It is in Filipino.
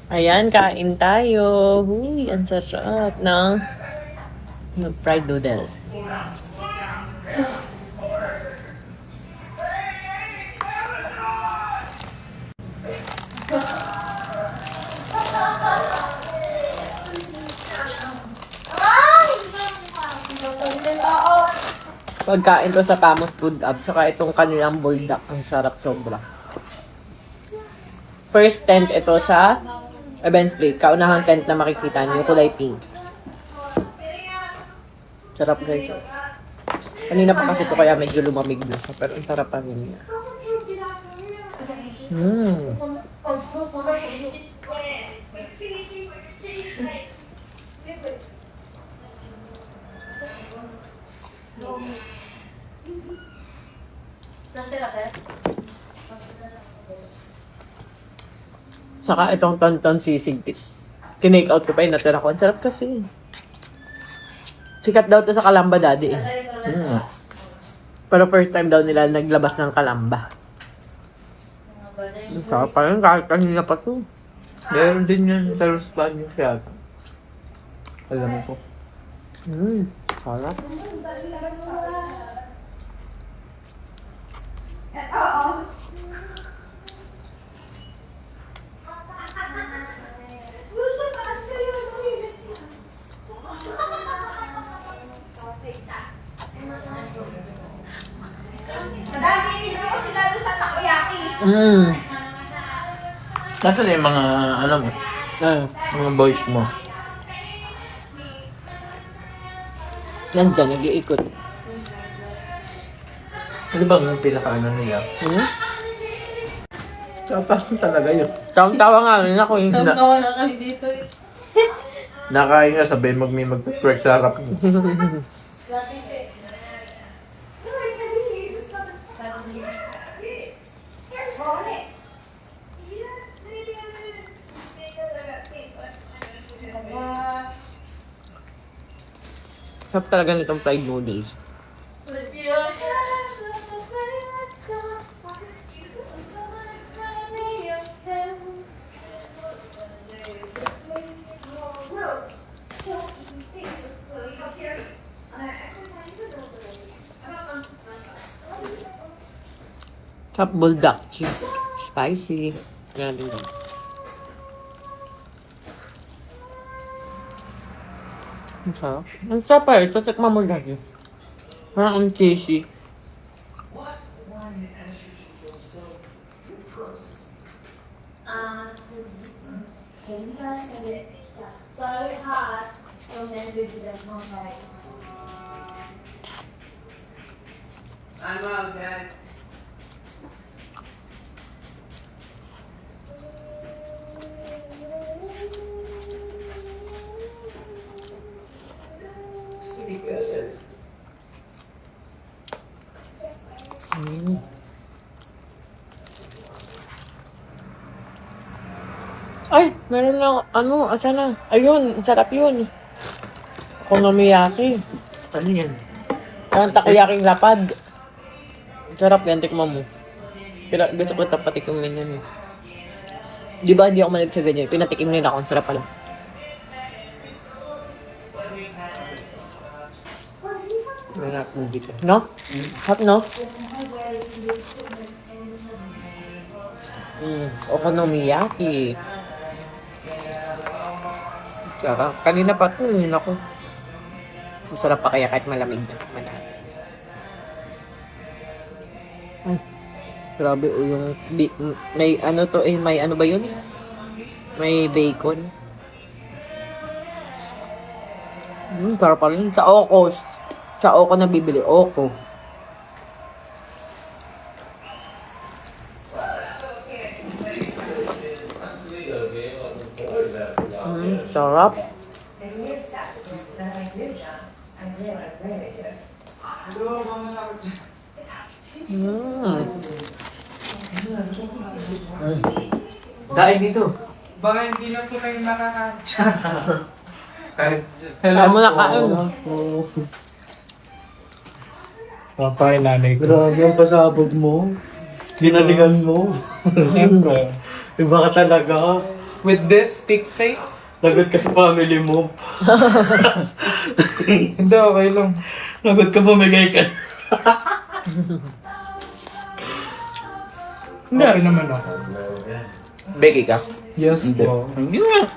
Ayan, kain tayo. Huy, ang sarap ng fried noodles. Pagkain to sa Pamos Food Up, saka itong kanilang buldak. Ang sarap sobra. First tent ito sa event plate. Kaunahang tent na makikita niyo, kulay pink. Sarap guys. Kanina pa kasi ito kaya medyo lumamig na siya. Pero ang sarap pa rin niya. Saka itong tonton sisig. Tinake out ko pa yun. Natira ko. Ang sarap kasi. Sikat daw to sa Kalamba Daddy eh. Pero first time daw nila naglabas ng Kalamba. Ang sarap pa rin. Kahit kanina pa to. Meron din yan sa Rusbanyo siya. Alam ko. Sarap. Madami din mo sila doon sa takoyaki. Nasaan yung mga, ano mo, mga boys mo? Yan dyan, nag-iikot. Ano bang yung pinaka-ano nila? Tapos talaga yun. Tawang-tawa nga rin ako yung Tawa na kami dito eh. Nakain nga, sabay may mag-twerk sa harap niyo. sarap talaga nitong fried noodles. Top bulldog cheese. Spicy. Grabe lang. Ang sarap. Ang sarap pa eh. Tatikman mo lagi. Parang ang cheesy. Very hot. And then we do that more like. I'm all guys. Ay, meron na, ano, asa na? Ayun, sarap yun. Okonomiyaki. Ano yan? Ang takoyaking lapad. Sarap yan, tikman mo. Pero gusto ko ito patikimin yan eh. Di ba hindi ako malig sa ganyan? Pinatikim nila ako, ang sarap pala. Sarap mo dito. No? Hot, no? Okonomiyaki. Sarap. Kanina pa ito, yun ako. Masarap pa kaya kahit malamig na. Ay, grabe o yung may ano to eh, may ano ba yun? May bacon. Sarap pa rin. Sa Oko. Sa Oko na bibili. Oko. Sarap. Dahil dito. Baka hindi na po kayo makakatsa. Kahit, Kaya mo na kain. Papain nanay ko. Grabe ang pasabog mo. Ginalingan mo. Siyempre. Iba ka talaga. With this thick face? Lagot ka sa family mo. Hindi, okay lang. Lagot ka, bumigay ka. Okay naman ako. Becky ka? Yes po. Hindi nga.